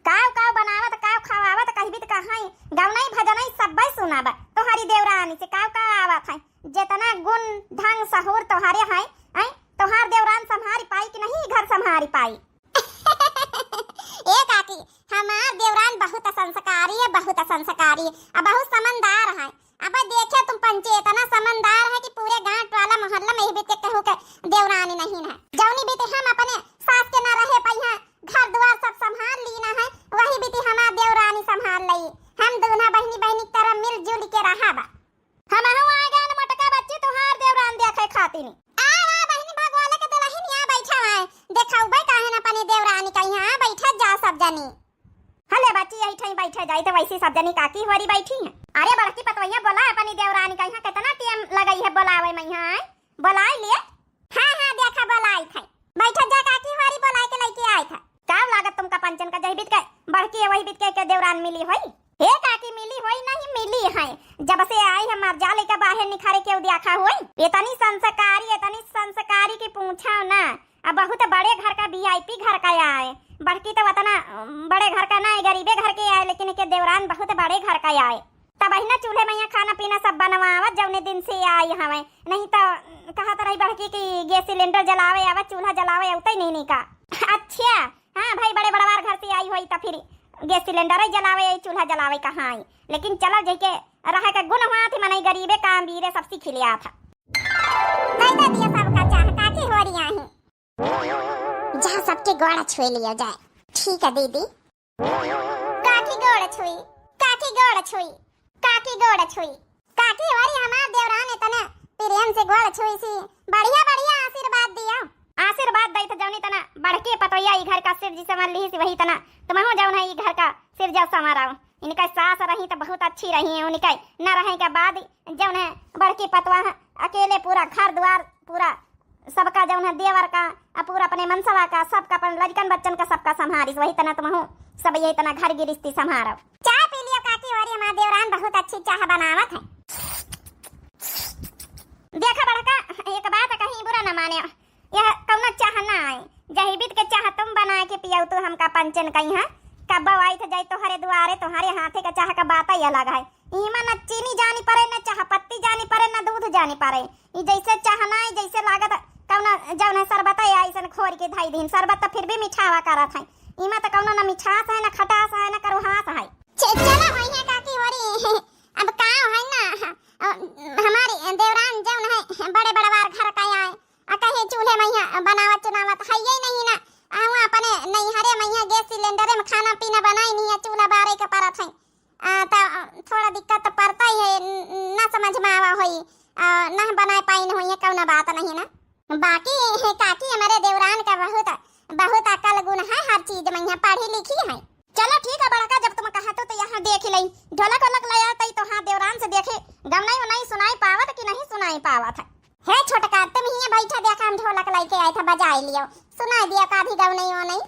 काव काव बनावत काव खवावत कहबी त कहाई गावनाई भजनाई सब्बै सुनाबा तोहारी देवरानी से काव काव आवत है जेतना गुण ढंग सहूर तोहारे है तोहार देवरान संभारी पाई कि नहीं घर संभारी पाई। ए काकी हमार देवरान बहुत संस्कारी है और बहुत समझदार है। अब देखे तुम पंचे इतना समझदार है कि पूरे गांव वाला मोहल्ला में ही बीते कहू के देवरानी नहीं है। जौनी बीते हम अपने सास के ना रहे पहिया घर द्वार सब संभाल ली ना है वही बीते हमार देवरानी संभाल लई। हम दोनों बहनी बहनी की तरह मिलजुल के रहा बा। हम आ गए न मटका बच्ची तोहार देवरान देखे खाती नहीं देखाऊ भाई काहे ना अपनी देवरानी का यहाँ बैठा जा सब जनी। हले बच्ची यही ठई बैठे जाई तो वैसी सब जनी काकी होरी बैठी है। अरे बड़की पतवैया बोला अपनी देवरानी का यहाँ कितना टाइम लगाई है बोलावे में यहाँ बोलाई लिए। हां देखा बोलाई थे बैठा जा काकी होरी बोलाई के लेके आई था। क्या लागत तुमका पंचन का जही बीत के बड़की वही बीत के देवरान मिली होई। हे काकी मिली होई नहीं मिली है जब से आई हम मर जाले का बाहर निखारे के देखा होई इतनी संस्कारी की पूछा ना। अब बहुत बड़े घर का वीआईपी घर का आए बड़की तो वतना बड़े घर का ना गरीबे घर के आए लेकिन के देवरान बहुत बड़े घर का आए तब ही ना चूल्हे में यहाँ खाना पीना सब बनवावत जौने दिन से आई हवे नहीं तो कहा तो रही बड़की की गैस सिलेंडर जलावे आवा चूल्हा जलावे उतई नहीं का। अच्छा हाँ भाई बड़े बड़वार घर से आई हुई तो फिर गैस सिलेंडर जलावे चूल्हा जलावे कहाँ आई लेकिन चलो जैके रहा का गुण हुआ थी मनाई गरीबे काम बीरे सब सीख लिया था। सबका चाह काकी हो रही है जहाँ सबके गोड़ा छुए लिया जाए। ठीक है दीदी काकी गोड़ा छुई काकी वारी हमार देवरान इतना प्रेम से गोड़ा छुई सी बढ़िया आशीर्वाद दिया। आशीर्वाद दई तो जौनी तना बड़के पतोया ई घर का सिर जी समझ ली वही तना तुम हो जाओ ना ई घर का सिर जब समाराओ। इनका सास रही तो बहुत अच्छी रही है उनका न रहे के बाद जौन है बड़की पतवा अकेले पूरा घर द्वार पूरा सबका जौन है देवर का पूरा अपने मनसवा का सबका अपन लड़कन बच्चन का सबका संभारिस वही तना तुम हो सब यही तना घर गिरस्ती संभारो। चाय पी लियो काकी वारी हमार देवरान बहुत अच्छी चाह बनावत है। देखा बड़का एक बात कहीं बुरा न माने यह कौन चाह ना आए जही बीत के चाह तुम बना के पियाऊ तो हमका पंचन कहीं है कब आई थे जाई तोहरे दुआरे तुम्हारे हाथे का चाह का बात ही अलग है। इमा न चीनी जानी पड़े न चाह पत्ती जानी पड़े न दूध जानी पड़े जैसे चाह ना जैसे लागत कौना जौन है शरबत ऐसा खोर के धाई दिन शरबत तो फिर भी मिठावा करत है इमा तो कौनो न मिठास है न खटास है न करुहास है। चला होई है काकी होरी अब का है ना हमारी देवरान जौन है बड़े बड़वार घर का आए कहे चूल्हे में बनावत चुनावत है ही नहीं ना आऊँ अपने नहीं हरे मैया गैस सिलेंडर में खाना पीना बनाई नहीं है चूल्हा बारे का परत है तो थोड़ा दिक्कत तो पड़ता ही है ना समझ में आवा होई ना बना पाई न होई कौन बात नहीं ना। बाकी काकी हमारे देवरान का बहुत अकल गुण है हर चीज में यहाँ पढ़ी लिखी है। चलो ठीक है बड़का जब तुम कहा तो यहाँ देख लई ढोलक वोलक ले आती तो हाँ देवरान से देखे गमनाई नहीं सुनाई पावत कि नहीं सुनाई पावत है छोटका तुम ही बैठा देखा हम ढोलक लेके आए थे बजाई लियो सुनाई दिया का भी गव नहीं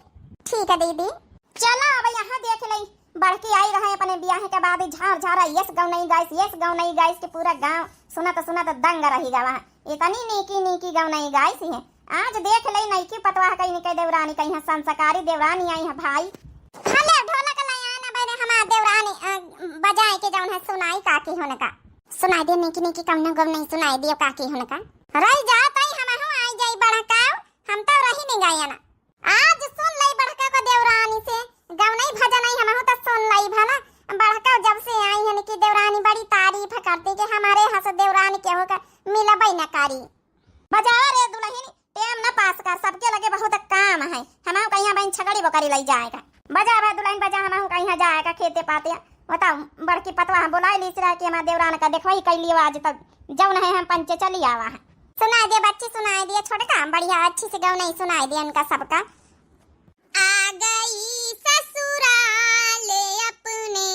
ठीक है दीदी। चलो अब यहाँ देख लई बड़की आई रहे अपने ब्याह के बाद झार यस गव नहीं गाइस के पूरा गांव सुनत दंग रही गवा इतनी नीकी गव नहीं गाइस है। आज देख लई नहीं की पतवाह कहीं के देवरानी कहीं संस्कारी देवरानी आई है भाई। हले ढोलक ले आना बने हमार देवरानी बजाए के जौन है सुनाई काकी होने का सुनाई दे नीकी कम न गव नहीं सुनाई दियो काकी होने का रही जात हम आई जाई बड़का हम तो रही नहीं गए ना आज सुन लई बड़का को देवरानी से गव नहीं भजन नहीं हम तो सुन लई भला बड़का जब से आई है कि देवरानी बड़ी तारीफ करती कि हमारे हंस देवरानी के होकर मिलबई न कारी बजा रे दुल्हन टेम न पास कर सबके लगे बहुत काम है हम कहीं बहन छगड़ी बकरी लई जाएगा बजा भाई दुल्हन बजा हम कहीं जाएगा खेते पाते बताओ बड़की पतवा बुलाई ली सिरा कि हमारे देवरान का देखो ही कैलियो आज तक जौन है हम पंचे चली आवा है। सुनाई दिया बच्ची सुनाई दिया छोटका बढ़िया अच्छी से गौ नहीं सुनाई दिया उनका सबका। आ गई ससुराल अपने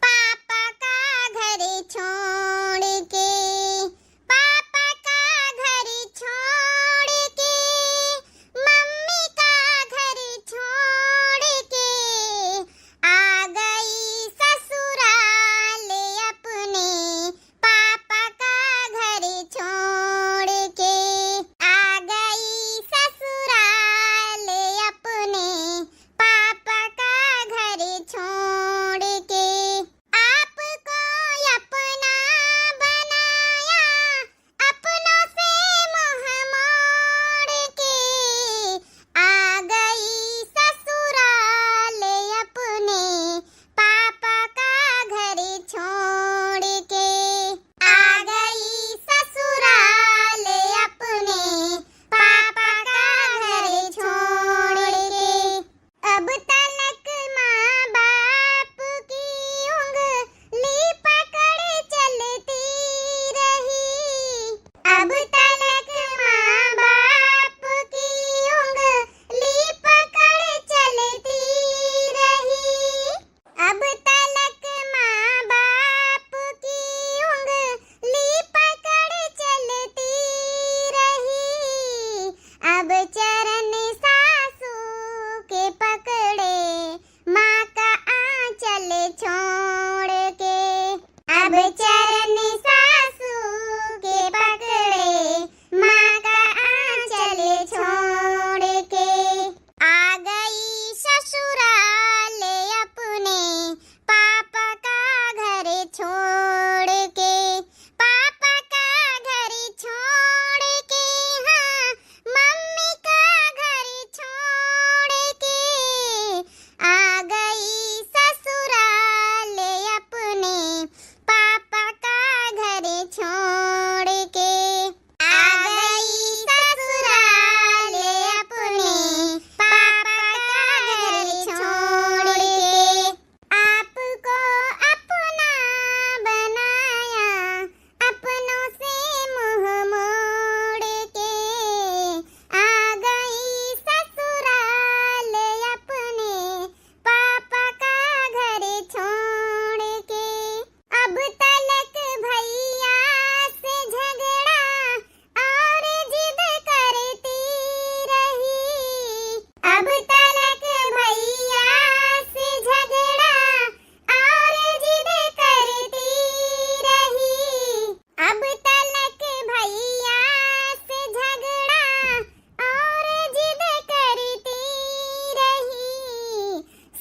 पापा का घर छोड़ के पापा का घर छोड़ के मम्मी का घर छोड़ के आ गई ससुराल अपने पापा का घर छोड़ के आ गई ससुराल अपने पापा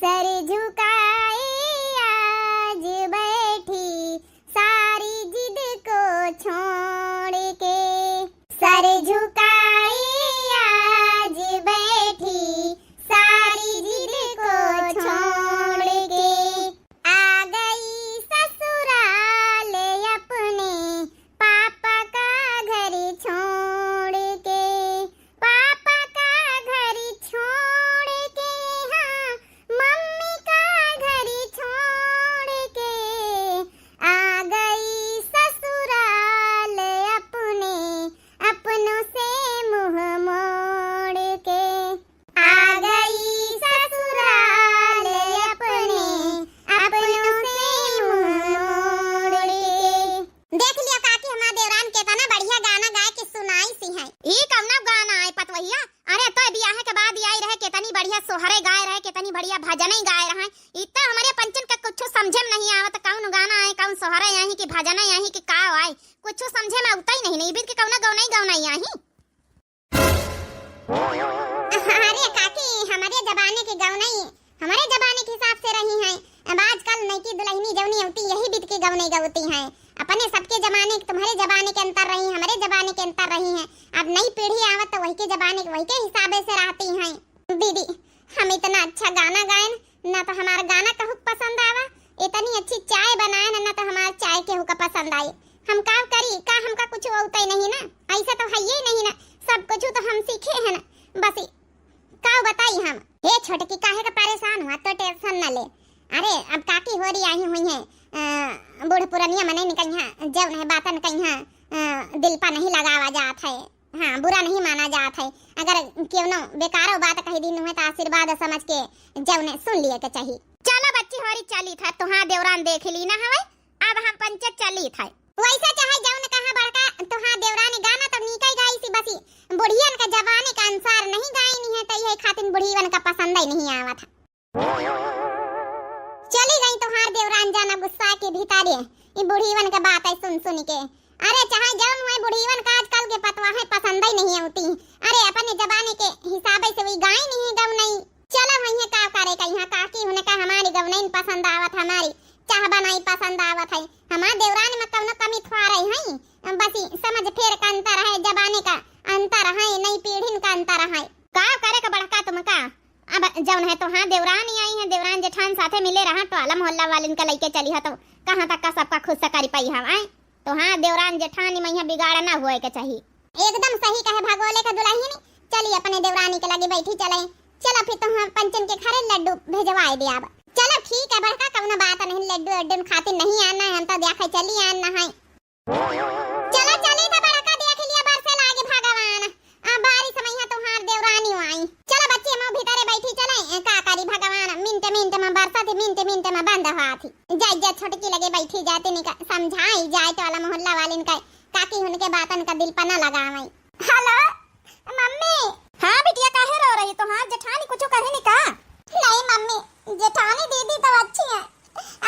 सर झुकाए आज बैठी सारी जिद को छोड़ के, सर झुकाए आज बैठी सारी जिद को छोड़ के, आ गई ससुराल अपने पापा का घर छोड़ के, पापा का घर छोड़ के, हाँ मम्मी का घर छोड़ के, आ गई ससुराल अपने अपनों से मुंह मोड़ के, आ गई ससुराल अपने अपनों से मुंह मोड़ के। देख लिया काकी हमार देवरान के तना बढ़िया गाना गाए के सुनाई सी है। ई कौना गाना है पतवैया? अरे तो बियाह के बाद आई रहे केतनी बढ़िया सोहरे गाए रहे, केतनी बढ़िया भजन गाए रहे। इतना हमारे पंचन का कुछ समझे में नहीं आवत कौन गाना है, कौन सोहरे आई कि भजन आई कि का आई, कुछ समझे में उतना ही नहीं बीत के कौना गौना आई। अरे काकी हमारे जमाने के गौनई हमारे जमाने के हिसाब से रही हैं। अब आजकल नई की दुल्हनी जौनी होती यही बीत के गौनई गवती हैं। अपने सबके जमाने तुम्हारे जमाने के अंतर रही, हमारे जमाने के अंतर रही हैं। अब नई पीढ़ी आवत तो वही के जमाने वही के हिसाबे से रहती हैं। दीदी हम इतना अच्छा गाना गाएं ना तो हमारा गाना कहू पसंद आवा, इतनी अच्छी चाय बनाए ना तो हमारा चाय केहू का पसंद आए। हम का करी का हमका कुछ होता ही नहीं ना, ऐसा तो है ही नहीं ना, सब कुछ तो हम सीखे हैं ना। बस का बताई हम हे छोटकी काहे का परेशान हुआ तो टेंशन न ले। अरे अब काकी हो रही आई हुई है, बूढ़ पुरानिया मने निकल है जब नहीं बातन कहीं दिल पर नहीं लगावा जात है, हाँ बुरा नहीं माना जात है। अगर क्यों न बेकारो बात कही दिन हुए तो आशीर्वाद समझ के जब ने सुन लिए के चाहिए। चलो बच्ची होरी चली था तुहां देवरान देख ली ना हवे, अब हम पंचक चली था वैसे चाहे जौन कहा बड़का तुहां देवरान गाना तो नीकई गाई सी, बसी बुढ़ियन का जवानी का अनुसार नहीं गाई नहीं है, तो यही खातिर बुढ़ियन का पसंद ही नहीं आवा था। चली गई तुहार देवरान जाना गुस्सा के भीतर ये बुढ़ियन का बात है सुन के। अरे चाहे जौन हुए बुढ़ियन का आजकल के पतवा है पसंद ही नहीं होती। अरे अपने जमाने के हिसाब से वही गाय नहीं गव नहीं। चलो वही का करे का यहाँ काकी होने का हमारी गव नहीं पसंद आवत, हमारी चाह बनाई पसंद आवत है। हमारे देवरान में कौनो कमी थोड़ा रही है, बस समझ फेर का अंतर है, जमाने का अंतर है, नई पीढ़ी का अंतर है। का करे का बड़का तुमका अब जौन है तो हाँ देवरान ही आई है, देवरान जेठान साथे मिले रहा तो आला मोहल्ला वालिन का लइके चली है तो कहां तक का सबका खुश करी पाई हम आए। तो हाँ देवरान जेठान में बिगाड़ ना हुए के चाहिए। एकदम सही कहे भगोले का दुल्हन। चलिए अपने देवरानी के लगे बैठी चले। चलो फिर तो हम पंचन के घरे लड्डू भेजवाए दे। अब चलो ठीक है बड़का कौनो बात नहीं, लड्डू अड्डू खातिर नहीं आना है, हम तो देखा चली आना है। चलो चली तो बड़का देख लिया बरसे लागे भगवान अब बारी समय है तुहार देवरानी आई। चलो बच्चे मो भीतरे बैठी चले का करी भगवान मिनट में बरसा थी मिनट में बंद हुआ थी। जाय छोटकी लगे बैठी जाते नहीं समझाई जाए तो वाला मोहल्ला वालिन का काकी उनके बातन का दिल पना लगावई। Hello mummy. हां बिटिया काहे रो रही? तो हां जेठानी कुछ कहे नहीं का? नहीं मम्मी जेठानी दीदी तो अच्छी है,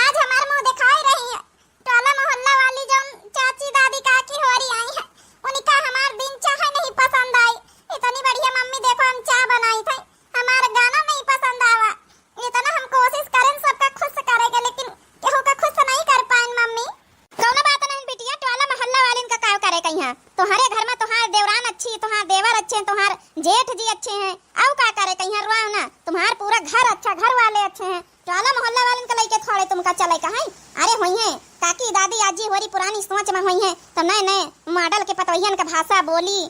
आज हमारे मुंह दिखाई रही है। टोला मोहल्ला वाली जो चाची दादी काकी हो रही आई है उनका हमार दिन चाह नहीं पसंद आई। इतनी बढ़िया मम्मी देखो हम चाय बनाई थी, हमारा गाना नहीं पसंद आवा। इतना हम कोशिश करें सबका खुश करेंगे लेकिन केहू का खुश नहीं कर पाए मम्मी। कौन बात नहीं बिटिया, टोला मोहल्ला वालिन का का करे कहीं तुम्हारे घर में तुम्हारे देवरान अच्छी, तुम्हारे देवर अच्छे हैं, तुम्हारे जेठ जी अच्छे हैं, अब का करे कहीं रुआओ ना। तुम्हारे पूरा घर अच्छा, घर वाले अच्छे हैं, टोला मोहल्ला वालिन का लेके थोड़े तुमका चले कहीं। अरे होई है काकी दादी आजी होरी पुरानी सोच में होई है तो नए मॉडल के पतवहियन का भाषा बोली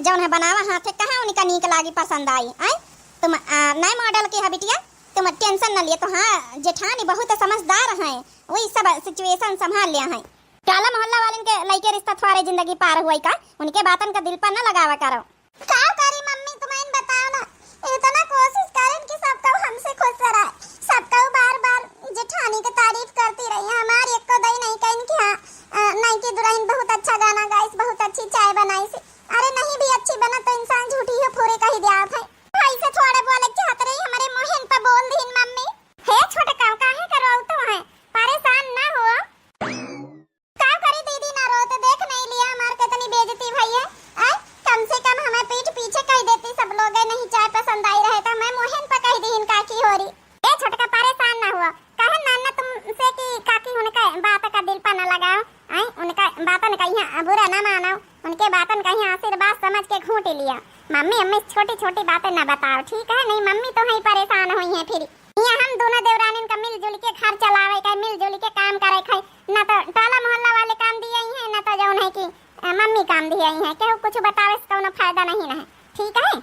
जौन है बनावा हाथे कहां उनका नीक लागी पसंद आई। आई तुम नए मॉडल के है बिटिया, तुम टेंशन न लिए। तो हाँ जेठानी बहुत समझदार हैं, वही सब सिचुएशन संभाल लिया है। टोला मोहल्ला वालिन के लइके रिश्ता थोड़े जिंदगी पार हुई का उनके बातन का दिल पर न लगावा करो। का करी मम्मी तुम्हें बताओ ना, इतना कोशिश करें कि सबका हमसे खुश रहे, सबका बार-बार जेठानी की तारीफ करती रही है। हमारी एक को दई नहीं कहीं कि हां नहीं की दुल्हन बहुत अच्छा गाना गाई, बहुत अच्छी चाय बनाई सी। अरे नहीं भी अच्छी बना तो इंसान झूठी ही पूरे कही दिया था। ऐसे थोड़े बोले चाहते रही हमारे मोहन पर बोल दी मम्मी। हे छोटे काऊ काहे करो तो है, परेशान ना हो। का करी दीदी ना रोते देख नहीं लिया हमार कितनी बेइज्जती भई है। कम से कम हमें पीठ पीछे कह देती सब लोग नहीं चाय पसंद आई रहे तो मैं मोहन पर कह दी इनका की हो रही। बातन कहीं आशीर्वाद समझ के घूट लिया। मम्मी अम्मी छोटी छोटी बातें ना बताओ, ठीक है? नहीं मम्मी तो ही परेशान हुई है। फिर यहाँ हम दोनों देवरानी का मिलजुल के घर चलावे का, मिलजुल के काम करे खाई, ना तो टोला मोहल्ला वाले काम दिए हैं, ना तो जौन है कि मम्मी काम दिए हैं। केहू कुछ बतावे से कोनो फायदा नहीं है, ठीक है?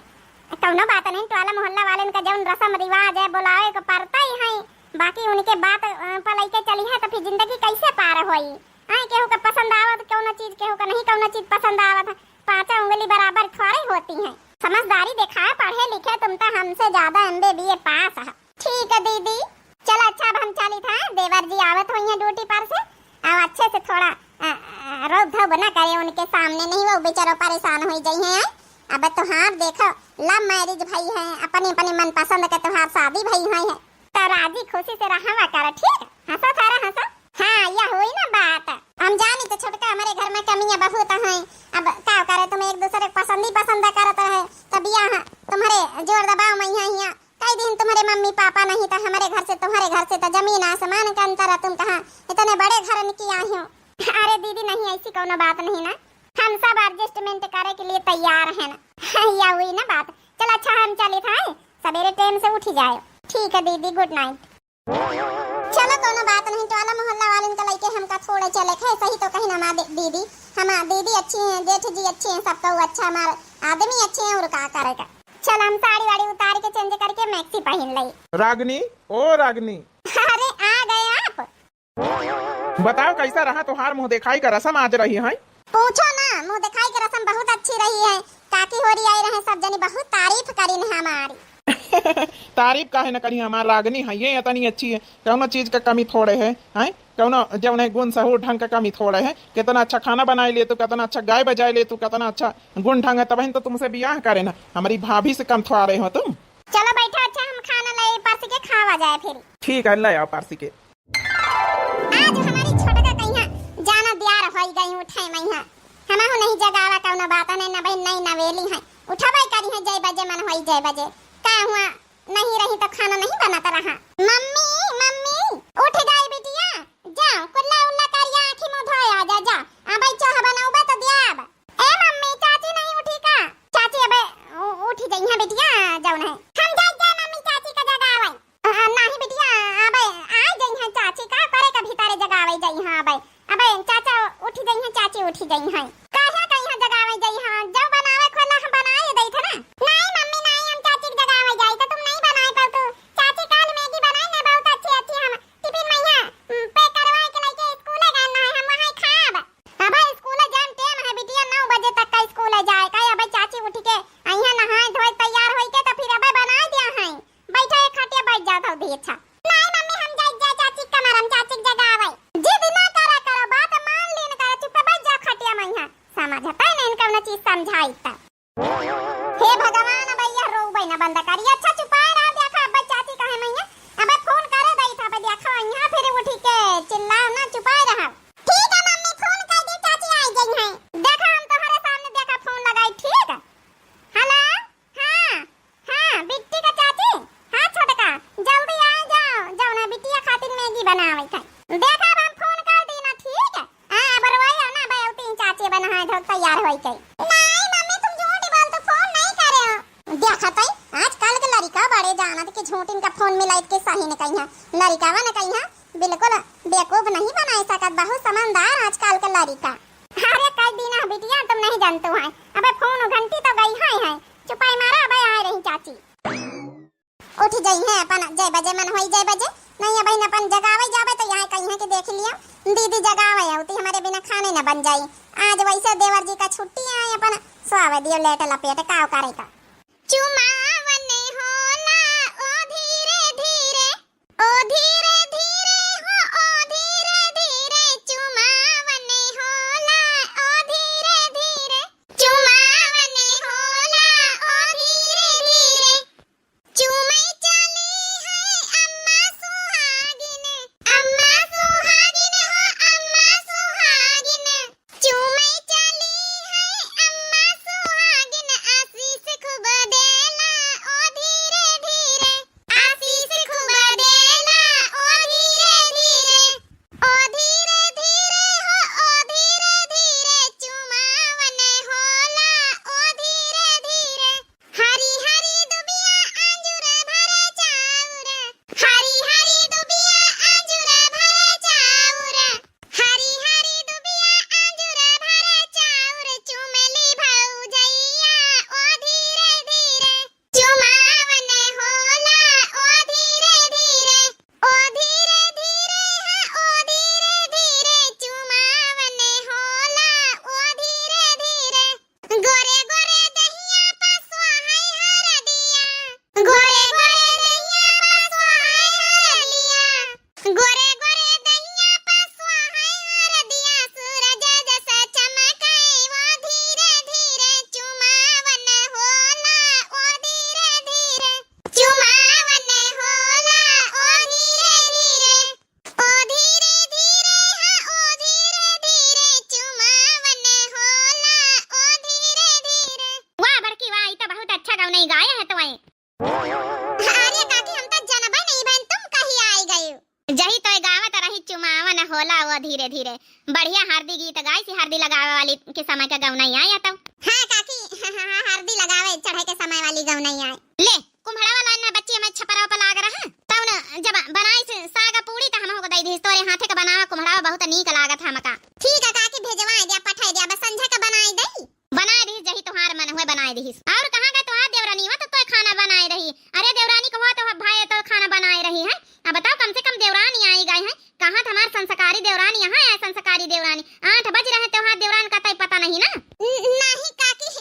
कौनो बात नहीं, टोला मोहल्ला वाले का जौन रस्म रिवाज है बुलावे को पड़ता ही है। बाकी उनके बात पलई के चली है तो फिर जिंदगी कैसे पार होई? हां केहू का पसंद आवत कौनो चीज, केहू का नहीं कौनो चीज पसंद आवत। पांचों उंगली बराबर थोड़ी होती हैं। समझदारी दिखाए, पढ़े लिखे तुम तो हमसे ज्यादा MBA पास है। ठीक है दीदी, चलो अच्छा अब हम चली था, देवर जी आवत हुई है ड्यूटी पर से। अब अच्छे से थोड़ा रोक धोक न करे उनके सामने, नहीं वो बेचारो परेशान हो जाई हैं। अब तो हाँ देखो लव मैरिज भाई है, अपनी अपनी मन पसंद के त्योहार शादी भाई है तो राजी खुशी से रहवा करो, ठीक? हंसो थारा हंसो। हाँ यह हुई ना बात। हम जानी तो छोटका हमारे घर में कमियां बहुत हैं। अब क्या करे, तुम एक दूसरे को पसंद करते रहे तब यहाँ तुम्हारे जोर दबाव में यहाँ कई दिन तुम्हारे मम्मी पापा नहीं था, हमारे घर से तुम्हारे घर से तो जमीन आसमान का अंतर है। तुम कहाँ इतने बड़े घर में किया हो? अरे दीदी नहीं ऐसी कोनो बात नहीं ना, हम सब एडजस्टमेंट करे के लिए तैयार है ना। यह हुई ना बात। चल अच्छा हम चले था, सवेरे टाइम से उठ जाए। ठीक है दीदी, गुड नाइट। चलो कोनो बात नहीं, टोला मोहल्ला वाले का लइके हमका थोड़े चले खे सही तो कहीं ना दीदी, हमार दीदी अच्छी हैं, जेठ जी अच्छे हैं, सबका अच्छा, हमारे आदमी अच्छे हैं और का करेगा। चल हम साड़ी वाड़ी उतार के चेंज करके मैक्सी पहन लई। रागनी, ओ रागनी। अरे आ गए आप। बताओ कैसा रहा तुम्हार मुंह दिखाई का रस्म आज रही है? पूछो ना, मुंह दिखाई की रस्म बहुत अच्छी रही है। काकी हो रही आई रहे, सब जनी बहुत तारीफ करी है हमारी। तारीफ काहे न करी, हमार रागनी है ये इतनी अच्छी है, कौनो चीज का कमी थोड़े है, हैं? कौनो जौन है गुण सहूर ढंग का कमी थोड़े है। कितना अच्छा खाना बनाए ले तू, कितना अच्छा गाय बजाए ले तू, कितना अच्छा गुण ढंग है, तब तो तुमसे ब्याह करे ना। हमारी भाभी से कम थोड़े हो तुम। चलो बैठो, अच्छा हम खाना ले पास के खावा जाए फिर। ठीक है ले आओ पारसी के। आज हमारी छोटा का कहिया जाना दियार होई गई, उठाई मैं हां हमाहु नहीं जगावा कौनो बात नहीं ना भाई, नहीं नवेली है उठाबाई करी है, जय बजे मन होई जय बजे। का हुआ नहीं रही तो खाना नहीं बनाता रहा। मम्मी मम्मी उठ गई बिटिया, जाओ कुल्ला उल्ला करिया, आंखी मुंह धोए आ जा जा। भाई चाह बनाऊबा तो दियाब। ए मम्मी चाची नहीं उठी का? चाची अबे उठ गई है बिटिया, जाओ नहीं हम जाए मम्मी चाची का जगावे। नहीं बिटिया अबे आ गई है चाची, का करे का भीतर जगावे जाई हां। अबे चाचा उठ गई है, चाची उठ गई है, काहे कहीं जगावे जाई हां। जाओ बनावे खोला हम बनाए दई था ना। नहीं मम्मी नहीं, हम चाची के जगावे जाई तो तुम नहीं बनाए पर तू चाची काल मैगी बनाई ना बहुत अच्छी अच्छी, हम टिफिन में यहां पैक करवाए के लेके स्कूल गए ना, हम वहां खाब। अबे स्कूल जाम टाइम है बिटिया, 9 बजे तक का स्कूल जाए का। अबे चाची उठ के आइया नहाए धोए तैयार होई के तो फिर अबे बना दिया है। बैठे खटिया बैठ जात हो दी। अच्छा नहीं मम्मी हम जाए चाची कमर, हम चाची के जगावे। जिद ना करा करो, बात मान लेन करो, चुप बैठ जा खटिया में यहां। समझता है नहीं कौन चीज समझाई ता। हे भगवान भैया रो बैना बंद करी। अच्छा चुपाए रहा, देखा अब चाची कहे मैया अबे फोन करे दई था, अबे देखा यहां फिर उठ के चिल्लाओ ना, चुपाए रहा। ठीक है मम्मी फोन कर दे, चाची आई गई है। देखा हम तुम्हारे सामने देखा फोन लगाई, ठीक है? हेलो हां बिट्टी का चाची, हां छोटका जल्दी आ जाओ, जाओ ना बिटिया खातिर मैगी बनावे था। देखा हम फोन कर दी ना, ठीक है? हां अब रोया ना भाई, तीन चाची बनाए धो तैयार होई गई। नहीं मम्मी तुम झूठ बोल, तो फोन नहीं करे हो। देखा तई आजकल के लड़का बड़े जानत के झूठ इनका फोन मिलाइत के सही न कहिया, लड़कावा न कहिया बिल्कुल बेवकूफ नहीं बनाए सकत, बहुत समझदार आजकल के लड़का। अरे कई दिन बिटिया तुम नहीं जानते हो। अबे फोन घंटी तो गई है, चुपाई मारा अबे आ रही चाची। उठ गई है अपन, जय बजे मन होई जय बजे। नहीं है बहन अपन जगावे जावे तो यहाँ कहीं है कि देख लिया दीदी जगावे होती, हमारे बिना खाने न बन जाई। आज वैसे देवर जी का छुट्टी है, अपन स्वावे दियो लेट लपेट का करेगा। चुमावने होला ओ धीरे धीरे, ओ धीरे धीरे हो, ओ धीरे धीरे चुमावने होला ओ धीरे धीरे, चुमावने होला ओ धीरे धीरे। चुमई चली है अम्मा सुहागिन, अम्मा सुहागिन हो अम्मा सुहागिन। चुमई चली है अम्मा सुहागिन, आशीष खूब देला होला वो धीरे धीरे बढ़िया हरदी गीत गाई सी हरदी लगावे वाली के समय का गौना ही आया तब। हां काकी हरदी लगावे चढ़े के समय वाली गौना ही आए ले कुम्हड़ा वाला ना बच्ची में छपरा पर लाग रहा तब न जब बनाई से सागा पूरी त हम हो दई दी तोरे हाथे का बनावा कुम्हड़ा बहुत नीक लागत हमका। ठीक है काकी भेजवा दिया पठाई दिया बस संझा का बनाई दई बनाए रही जही तोहार मन हुए बनाए रही। और कहां गए तोहार देवरानी हो तो खाना बनाए रही। अरे देवरानी को हो तो भाई तो खाना बनाए रही है। अब बताओ कम से कम देवरानी आई गए हैं कहां हमार संस्कारी देवरानी यहाँ है संस्कारी देवरानी 8 बज रहे त्योहार देवरान का तय पता नहीं ना। नहीं काकी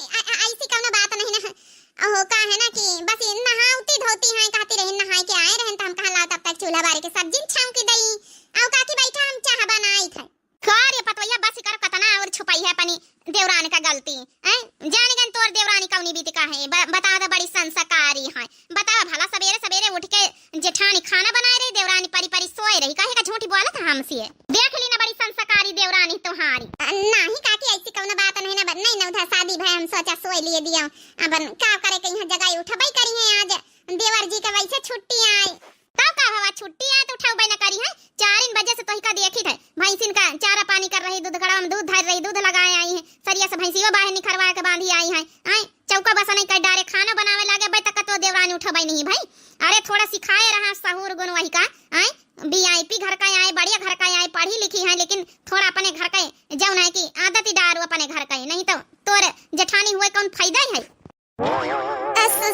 ऐसी कोनो बात नहीं ना ओहो का है ना कि बस नहाउती धोती हैं कहती रही नहाई के आए रहन त हम कहां लाओ तब तक चूल्हा बारे के सब्जी छाऊ की दई औ काकी बैठा हम चाह बनाई थे खैर ये पतवैया बस कर कतना और छुपाई है अपनी देवरानी का गलती हैं जाने गन तोर देवरानी कौनी बीत का है बता दे बड़ी संस्कारी है बता भला सवेरे सवेरे उठ के जेठानी खाना बनाए रही देवरानी परी परी सोए रही काहे का झूठी बोलत हमसे देख ली ना बड़ी संस्कारी देवरानी तुम्हारी। नहीं काकी ऐसी कोनो बात नहीं ना नहीं ना उधर शादी भाई हम सोचा सोए लिए दिया अब का करे के यहां जगह उठबई करी है आज देवर जी का वैसे छुट्टी आई तब का हवा छुट्टी है तो उठाऊ ना करी है 4 बजे से तोही का देखी थे भैंसिन का चारा पानी कर रही दूध गड़ा में दूध धर रही दूध लगाए आई है सरिया से भैंसियो बाहर निखरवा के बांधी आई है आई चौका बसा नहीं कर डारे खाना बनावे लागे बे तक तो देवरानी उठबई नहीं भाई। अरे थोड़ा सिखाए रहा सहूर गुण वही का आई वीआईपी घर का आए बढ़िया घर का आए पढ़ी लिखी है लेकिन थोड़ा अपने घर का जौन है कि आदत ही डारू अपने घर का नहीं तो तोर जेठानी हुए कौन फायदा है।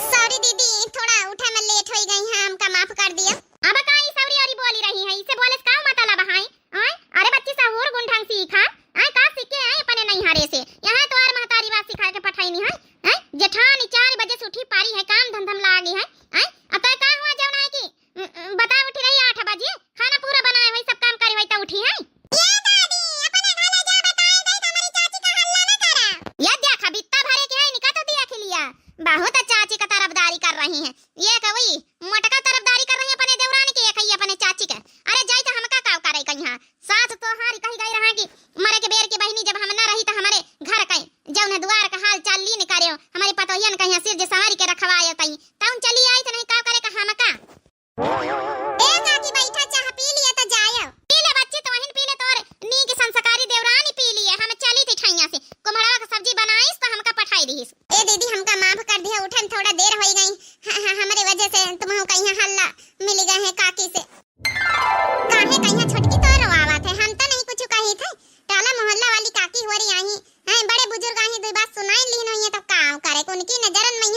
सॉरी दीदी थोड़ा उठे में लेट हो गई है हमका माफ कर दिया। अब काई सॉरी औरी बोली रही है इसे बोले का मतलब है आय अरे बच्ची सहूर गुण ढंग सीखा आय का सीखे आय अपने नहीं हारे से यहां तो और महतारी बात सिखा के पठाई नहीं है आय जेठानी 4 बजे से उठी पारी है काम धंधम लागी है आय अब का हुआ जौन है कि बता उठी रही 8 बजे खाना पूरा बनाए हुई सब काम करे हुई त उठी है ये दादी अपने घरे जा बताए दे हमारी चाची का हल्ला ना करा ये देख बित्ता भरे के है निका तो देख लिया बहुत चाची का तरफदारी कर रही हैं ये कवई मोटका तरफदारी कर रही है अपने देवरानी के कही अपने चाची के। अरे जाई तो हमका का करे कहीं सास तो हारी कही गई रहा कि मरे के बेर की बहनी जब हम ना रही तो हमारे घर कहीं जौन द्वार का हाल चाल ली न करे हमारी पतोहियन कहीं सिर जे सवारी के रखवाए तई तउन चली आई तो नहीं का करे का हमका ए काकी बैठा चाह पी लिया तो जायो पी ले बच्ची तो वहिन पी ले तोर नी की संस्कारी देवरानी पी लिए हम चली थी ठैया से कुम्हड़ा का सब्जी बनाईस तो हमका पठाई दीस। ए दीदी हमका माफ कर दिया उठन थोड़ा देर हो गई हमारे वजह से तुम कहीं हल्ला मिल गए हैं काकी से काहे कहीं छटकी तो रोआवत है हम तो नहीं कुछ कही थे टाला मोहल्ला वाली काकी हो रही आई हैं बड़े बुजुर्ग आई दो बात सुनाई ली नहीं तो का करे उनकी नजरन में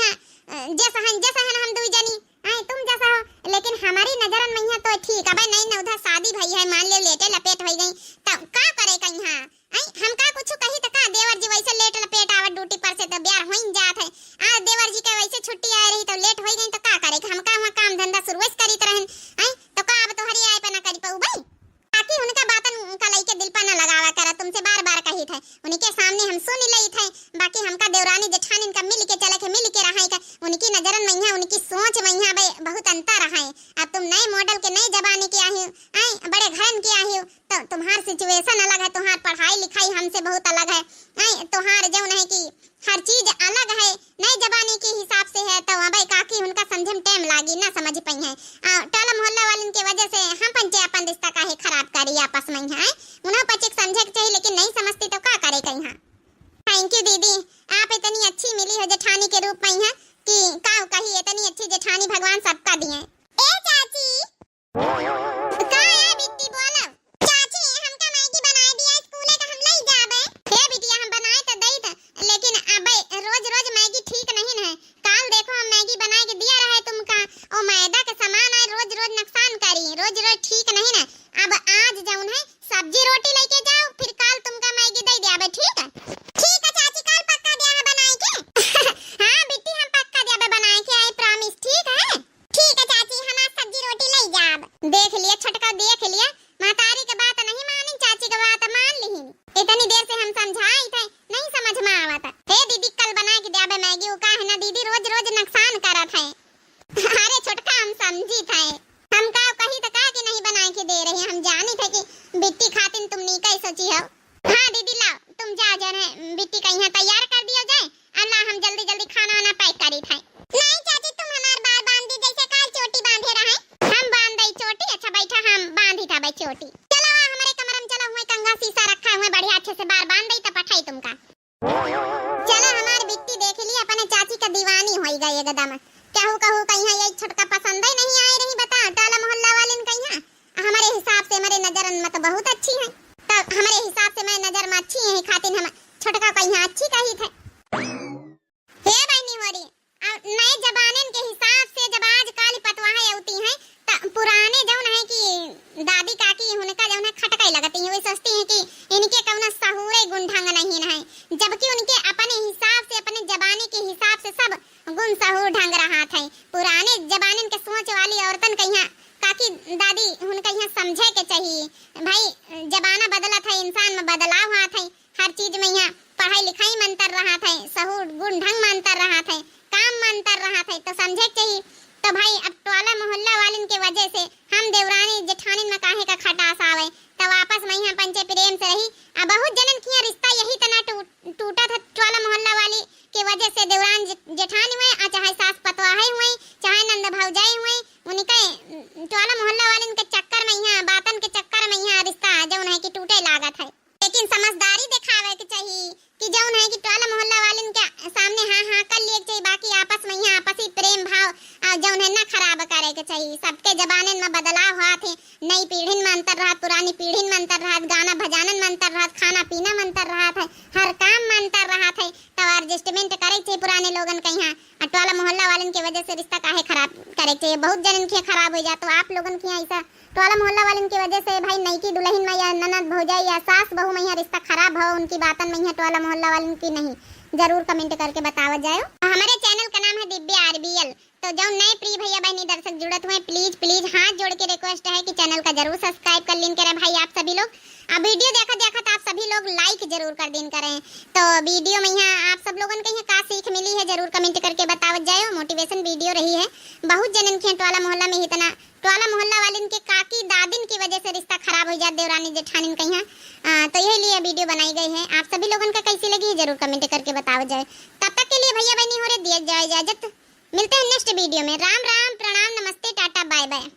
जैसा हम दुई जनी आई तुम जैसा हो लेकिन हमारी नजरन में तो ठीक है भाई नहीं ना उधर शादी भई है मान ले लेटे लपेट हो गई तब का करे कहीं आई हम का कुछ कही तो का देवर जी वैसे लेट लपेट आवत ड्यूटी पर से तो ब्याह होइन जात है आ देवर जी के वैसे छुट्टी आ रही तो लेट हो गई तो का करे हम का वहां काम धंधा शुरू करी रहन आई तो का अब तोहरी आए पे ना करी पाऊ भाई ताकि उनका बातन का लई के दिल पर ना लगावा करा तुमसे बार-बार कही थे उनके सामने हम सुन लई थे बाकी हमका देवरानी जेठानी का मिल के चले के मिल के रहा है उनकी नजरन में है उनकी सोच में है भाई बहुत अंतर है। अब तुम नए मॉडल के नए जमाने के आई आई बड़े घरन के आई तो तुम्हार सिचुएशन अलग है तुम्हार पढ़ाई लिखाई हमसे बहुत अलग है आई तुम्हार जो नहीं कि हर चीज अलग है नए जमाने के हिसाब से है तो भाई काकी उनका समझे में टाइम लागी ना समझ पाई है टोला मोहल्ला वालन की वजह से हम पंचे अपन रिश्ता काहे खराब करी आपस में है उन्हें पचे समझे चाहिए लेकिन नहीं समझती तो का करे कहीं। थैंक यू दीदी आप इतनी अच्छी मिली हो जेठानी के रूप में है कि का कही इतनी अच्छी जेठानी भगवान सबका दिए। ए चाची का है बिट्टी बोलो चाची हमका मैगी बनाए दिया स्कूल का हम ले जाबे हे बिटिया हम बनाए तो दई था लेकिन अब रोज मैगी ठीक नहीं है काल देखो हम मैगी बना के दिया रहे तुमका और मैदा का सामान है रोज नुकसान करी रोज ठीक नहीं ना अब आज जाऊन है सब्जी रोटी लेके जाओ फिर काल तुमका मैगी दे दिया ठीक है चाची काल पक्का दिया बनाए के हां बिट्टी हम पक्का दिया बनाए के आई प्रॉमिस ठीक है चाची हम आज सब्जी रोटी ले जाब देख लिया छटका देख लिया महतारी के बात नहीं मानी चाची के बात मान ली इतनी देर से हम समझाई थे नहीं समझ में आवत हे दीदी कल बना के दिया मैगी का है ना दीदी रोज नुकसान करत है अरे छोटका हम समझी थे हम का कही तो का कि नहीं बना के दे रही हम जानी थे कि बिट्टी खातिन तुम नी कई सोची हो। हां दीदी लाओ तुम जा जने बिट्टी का यहां तैयार कर दिया जाए अल्लाह हम जल्दी खाना वाना पैक करी थे। नहीं चाची तुम हमार बाल बांध दी जैसे काल चोटी बांधे रहे हम बांध दई चोटी अच्छा बैठा हम बांधी था भाई चोटी चलो हमारे कमरा शीशा रखा हुआ बढ़िया अच्छे से बार बांध दई त पठाई तुमका। चलो हमार बिट्टी देख ली अपने चाची का दीवानी होई गई एकदम। कहू कहू कहिया ये छोटका पसंद ही नहीं आए रही बता टोला मोहल्ला वाले कहिया। हमारे हिसाब से हमारे नजर में तो बहुत अच्छी है, तो हमारे हिसाब से मैं नजर में अच्छी है खातिर हम छोटका कहिया अच्छी कही थे। हे बहनी होरी नए जमाने के हिसाब से जब आज काल पतवाहें होती हैं तो पुराने जौन है कि दादी काकी उनका जौन है खटकाई लगती है, वे सोचती हैं कि इनके कौना सहुरे गुण ढंग नहीं है, जबकि उनके अपने हिसाब से अपने जमाने के हिसाब से सब गुण सहूर ढंग रहा था। पुराने जमाने के सोच वाली औरतन कहिया काकी दादी उनका यहाँ समझे के चाहिए भाई जमाना बदला था, इंसान में बदलाव हुआ था, हर चीज में यहाँ पढ़ाई लिखाई में अंतर रहा था, सहूर गुण ढंग में अंतर रहा था, काम में अंतर रहा था, तो समझे के चाहिए। तो भाई अब टोला मोहल्ला वालन के वजह से हम देवरानी जेठानी में काहे का खटास आवे, तो वापस में यहाँ पंचे प्रेम से रही। अब बहुत जनन किया रिश्ता यही तना टूटा था टोला मोहल्ला वाली के वजह से देवरान जेठानी हुए चाहे सास पतवाहे हुए चाहे नंद भौजाई हुए, उनके टोला मोहल्ला वाले के चक्कर में यहाँ बातन के चक्कर में यहाँ रिश्ता जौन है कि टूटे लागत है। लेकिन समझदारी दिखावे के चाहिए कि जौन है कि टोला मोहल्ला वाले के सामने हाँ हाँ कर लिए चाहिए, बाकी आपस में यहाँ आपसी प्रेम भाव जौन है ना खराब करे के चाहिए। सबके जमाने में बदलाव हुआ थे, नई पीढ़ी में अंतर रहा, पुरानी पीढ़ी में अंतर रहा, गाना भजानन में अंतर रहा, खाना पीना में अंतर रहा था, हर काम में अंतर रहा था, तो एडजस्टमेंट करे चाहिए पुराने लोगन के यहाँ। टोला मोहल्ला वालन की वजह से रिश्ता काहे खराब करे चाहिए, बहुत जनन के खराब हो जाए। तो आप लोगन के यहाँ ऐसा टोला मोहल्ला वालन की वजह से भाई नई की दुल्हन में या ननद भौजाई या सास बहू में यहाँ रिश्ता खराब हो, उनकी बातन में यहाँ टोला मोहल्ला वालन की नहीं, जरूर कमेंट करके बतावा जाए। हमारे चैनल का नाम है दिव्या आरबीएल, तो जो नए प्रिय भैया बहनी दर्शक जुड़त हुए प्लीज हाथ जोड़ के रिक्वेस्ट है कि चैनल का जरूर सब्सक्राइब कर लें करें भाई आप सभी लोग। अब वीडियो देखा तो आप सभी लोग लाइक जरूर कर दें करें। तो वीडियो में यहाँ आप सब लोगों को यहाँ का सीख मिली है जरूर कमेंट करके बतावत जाए, मोटिवेशन वीडियो रही है। बहुत जनन के टोला मोहल्ला में इतना टोला मोहल्ला वाले के काकी दादिन की वजह से रिश्ता खराब हो जाए देवरानी जेठानी के यहाँ, तो यही लिए वीडियो बनाई गई है। आप सभी लोगों का कैसी लगी जरूर कमेंट करके बतावा जाए। तब तक के लिए भैया बहनी हो रहे दिया जाए इजाजत, मिलते हैं नेक्स्ट वीडियो में। राम राम प्रणाम नमस्ते टाटा बाय बाय।